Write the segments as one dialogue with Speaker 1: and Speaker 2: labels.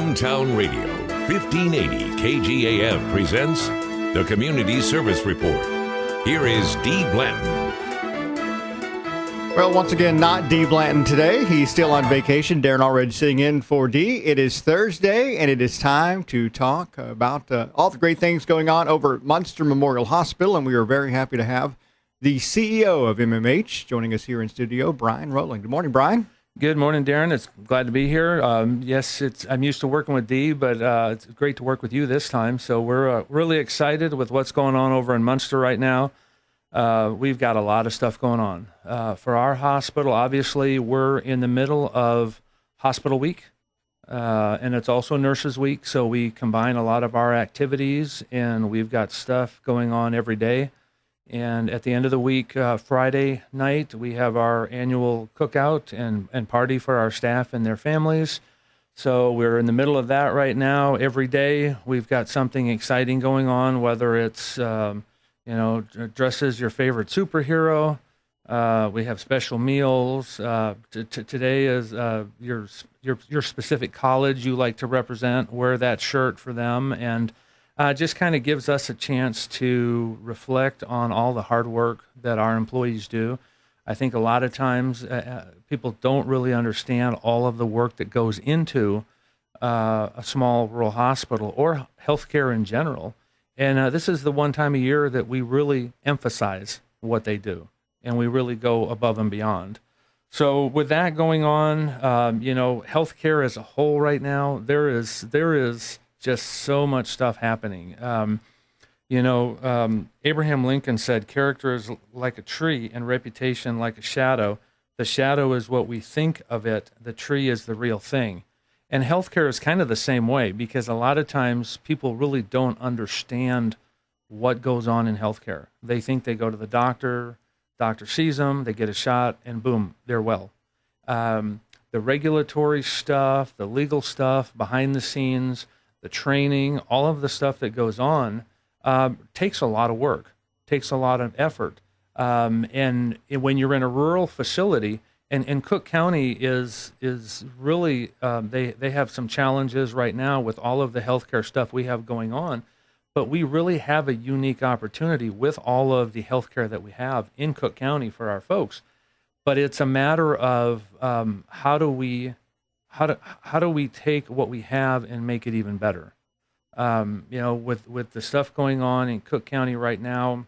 Speaker 1: Hometown Radio, 1580 KGAF presents the Community Service Report. Here is Dee Blanton.
Speaker 2: Well, once again, not Dee Blanton today. He's still on vacation. Darren Allred sitting in for Dee. It is Thursday, and it is time to talk about all the great things going on over at Muenster Memorial Hospital, and we are very happy to have the CEO of MMH joining us here in studio, Brian Roland. Good morning, Brian.
Speaker 3: Good morning, Darren. It's glad to be here. Yes, I'm used to working with Dee, but it's great to work with you this time. So we're really excited with what's going on over in Muenster right now. We've got a lot of stuff going on. For our hospital, obviously, we're in the middle of Hospital Week, and it's also Nurses Week, so we combine a lot of our activities, and we've got stuff going on every day. And at the end of the week, Friday night, we have our annual cookout and party for our staff and their families. So we're in the middle of that right now. Every day, we've got something exciting going on, whether it's dress as your favorite superhero. We have special meals. Today is your specific college you like to represent. Wear that shirt for them, and just kind of gives us a chance to reflect on all the hard work that our employees do. I think a lot of times people don't really understand all of the work that goes into a small rural hospital or healthcare in general. And this is the one time a year that we really emphasize what they do, and we really go above and beyond. So with that going on, healthcare as a whole right now, there is just so much stuff happening. Abraham Lincoln said, "Character is like a tree and reputation like a shadow. The shadow is what we think of it. The tree is the real thing." And healthcare is kind of the same way, because a lot of times people really don't understand what goes on in healthcare. They think they go to the doctor sees them, they get a shot, and boom, they're well. The regulatory stuff, the legal stuff, behind the scenes, the training, all of the stuff that goes on takes a lot of work, takes a lot of effort. And when you're in a rural facility, and Cook County is really, they have some challenges right now with all of the healthcare stuff we have going on, but we really have a unique opportunity with all of the healthcare that we have in Cook County for our folks. But it's a matter of how do we take what we have and make it even better? With the stuff going on in Cook County right now,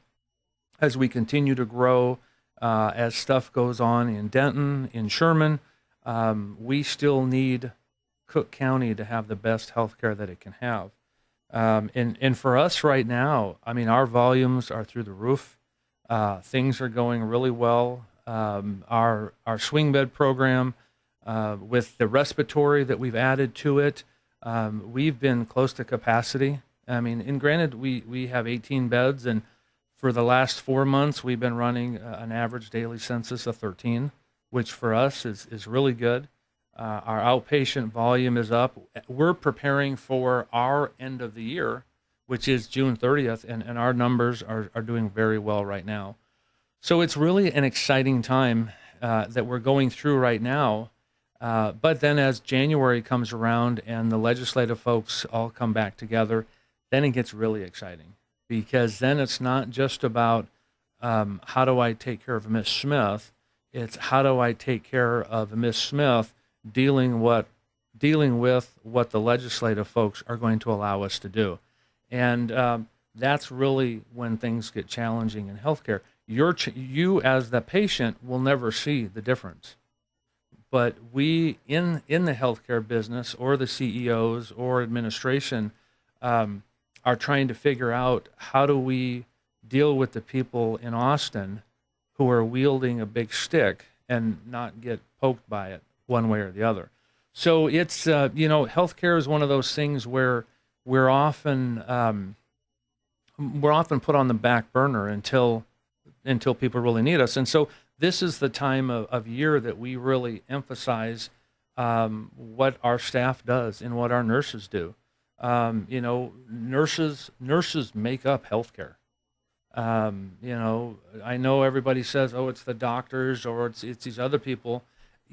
Speaker 3: as we continue to grow, as stuff goes on in Denton, in Sherman, we still need Cook County to have the best healthcare that it can have. And for us right now, I mean, our volumes are through the roof. Things are going really well. Our swing bed program, with the respiratory that we've added to it, we've been close to capacity. I mean, and granted, we have 18 beds, and for the last 4 months, we've been running an average daily census of 13, which for us is really good. Our outpatient volume is up. We're preparing for our end of the year, which is June 30th, and our numbers are doing very well right now. So it's really an exciting time that we're going through right now. But then as January comes around and the legislative folks all come back together, then it gets really exciting, because then it's not just about how do I take care of Miss Smith. It's how do I take care of Miss Smith dealing with what the legislative folks are going to allow us to do. And that's really when things get challenging in healthcare. You as the patient will never see the difference. But we in the healthcare business, or the CEOs or administration, are trying to figure out how do we deal with the people in Austin who are wielding a big stick and not get poked by it one way or the other. So it's, healthcare is one of those things where we're often put on the back burner until people really need us. And so this is the time of year that we really emphasize what our staff does and what our nurses do. Nurses make up healthcare. I know everybody says, oh, it's the doctors or it's these other people.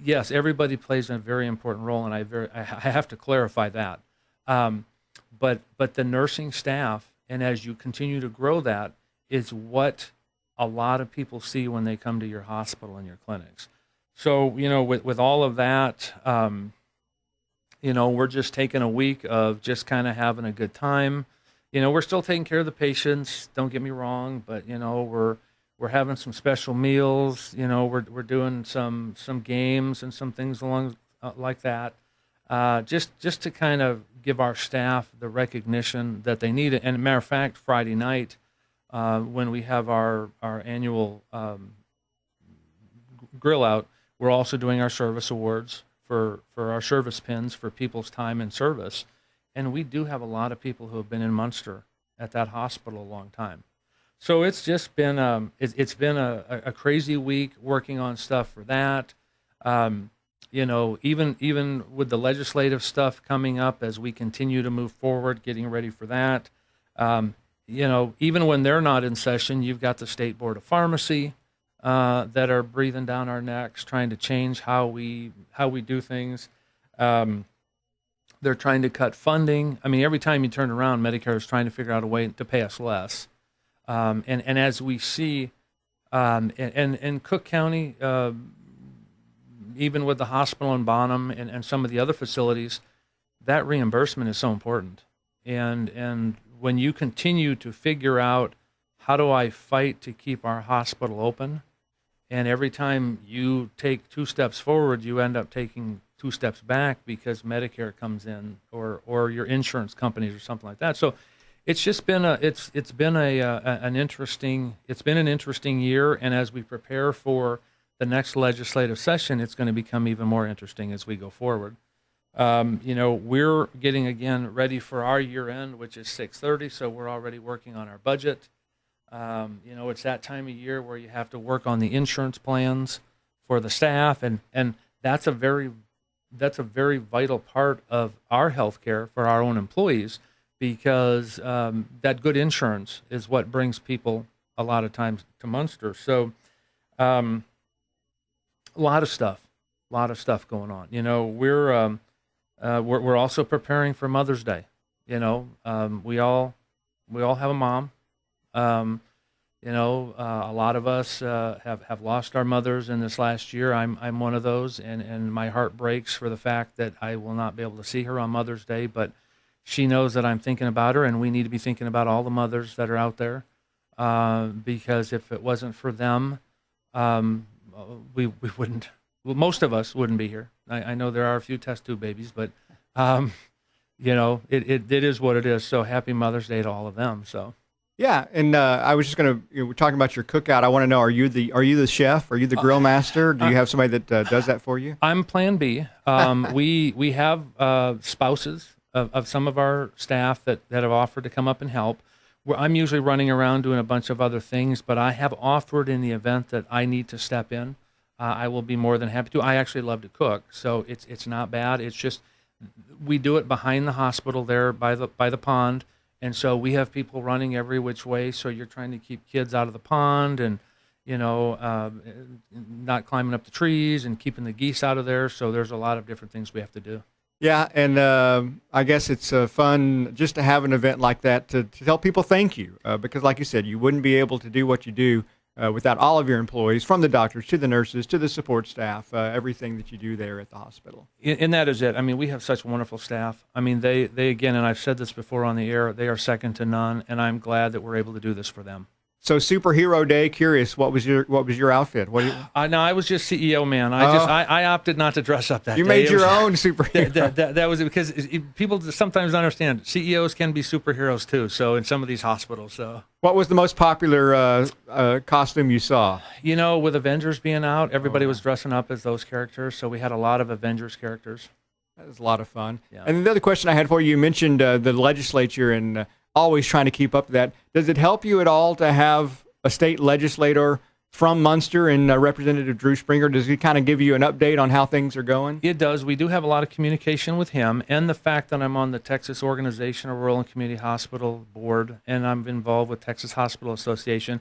Speaker 3: Yes, everybody plays a very important role, and I have to clarify that. But the nursing staff, and as you continue to grow that, is what a lot of people see when they come to your hospital and your clinics. So, with all of that, we're just taking a week of just kind of having a good time. We're still taking care of the patients, don't get me wrong, but, we're having some special meals, we're doing some games and some things along like that. Just to kind of give our staff the recognition that they need it. And matter of fact, Friday night, when we have our annual grill out, we're also doing our service awards for our service pins for people's time in service. And we do have a lot of people who have been in Muenster at that hospital a long time. So it's just been it's been a crazy week working on stuff for that. Even with the legislative stuff coming up as we continue to move forward, getting ready for that. Even when they're not in session, you've got the State Board of Pharmacy that are breathing down our necks, trying to change how we do things. They're trying to cut funding. I mean, every time you turn around, Medicare is trying to figure out a way to pay us less. And as we see, in Cook County, even with the hospital in Bonham and some of the other facilities, that reimbursement is so important. And when you continue to figure out, how do I fight to keep our hospital open? And every time you take 2 steps forward, you end up taking 2 steps back because Medicare comes in or your insurance companies or something like that. So it's just been an interesting year. And as we prepare for the next legislative session, it's going to become even more interesting as we go forward. We're getting again ready for our year end, which is 6/30. So we're already working on our budget. It's that time of year where you have to work on the insurance plans for the staff, and that's a very vital part of our healthcare for our own employees, because that good insurance is what brings people a lot of times to Muenster. So a lot of stuff going on. We're also preparing for Mother's Day. We all have a mom. A lot of us have lost our mothers in this last year. I'm one of those, and my heart breaks for the fact that I will not be able to see her on Mother's Day, but she knows that I'm thinking about her, and we need to be thinking about all the mothers that are out there, because if it wasn't for them, we wouldn't. Well, most of us wouldn't be here. I know there are a few test tube babies, but it is what it is. So happy Mother's Day to all of them. So.
Speaker 2: Yeah, and I was just going to, we're talking about your cookout. I want to know, are you the chef? Are you the grill master? Do you have somebody that does that for you?
Speaker 3: I'm Plan B. We have spouses of some of our staff that have offered to come up and help. I'm usually running around doing a bunch of other things, but I have offered in the event that I need to step in. I will be more than happy to. I actually love to cook, so it's not bad. It's just we do it behind the hospital there by the pond. And so we have people running every which way. So you're trying to keep kids out of the pond and, not climbing up the trees and keeping the geese out of there. So there's a lot of different things we have to do.
Speaker 2: Yeah, and I guess it's fun just to have an event like that to tell people thank you. Because like you said, you wouldn't be able to do what you do without all of your employees, from the doctors to the nurses to the support staff, everything that you do there at the hospital.
Speaker 3: And that is it. I mean, we have such wonderful staff. I mean, they again, and I've said this before on the air, they are second to none, and I'm glad that we're able to do this for them.
Speaker 2: So Superhero Day, curious, what was your outfit? What do you...
Speaker 3: No, I was just CEO, man. I opted not to dress up that day.
Speaker 2: You made your own superhero.
Speaker 3: That was because people sometimes don't understand. CEOs can be superheroes too. So in some of these hospitals. So
Speaker 2: what was the most popular costume you saw?
Speaker 3: With Avengers being out, everybody was dressing up as those characters. So we had a lot of Avengers characters.
Speaker 2: That was a lot of fun.
Speaker 3: Yeah.
Speaker 2: And the other question I had for you, you mentioned the legislature and always trying to keep up to that. Does it help you at all to have a state legislator from Muenster and Representative Drew Springer? Does he kind of give you an update on how things are going?
Speaker 3: It does. We do have a lot of communication with him, and the fact that I'm on the Texas Organization of Rural and Community Hospital Board, and I'm involved with Texas Hospital Association.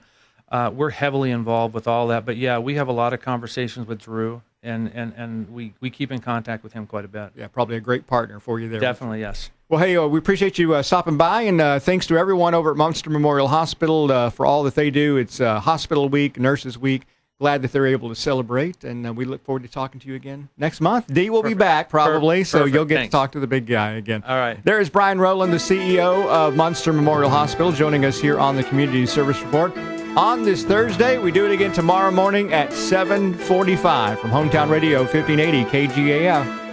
Speaker 3: We're heavily involved with all that. But yeah, we have a lot of conversations with Drew, and we keep in contact with him quite a bit.
Speaker 2: Yeah, probably a great partner for you there.
Speaker 3: Definitely, yes.
Speaker 2: Well, hey, we appreciate you stopping by, and thanks to everyone over at Muenster Memorial Hospital for all that they do. It's Hospital Week, Nurses Week. Glad that they're able to celebrate, and we look forward to talking to you again next month. Dee will be back probably, so you'll get to talk to the big guy again.
Speaker 3: All right.
Speaker 2: There is Brian Roland, the CEO of Muenster Memorial Hospital, joining us here on the Community Service Report on this Thursday. We do it again tomorrow morning at 7:45 from Hometown Radio 1580 KGAF.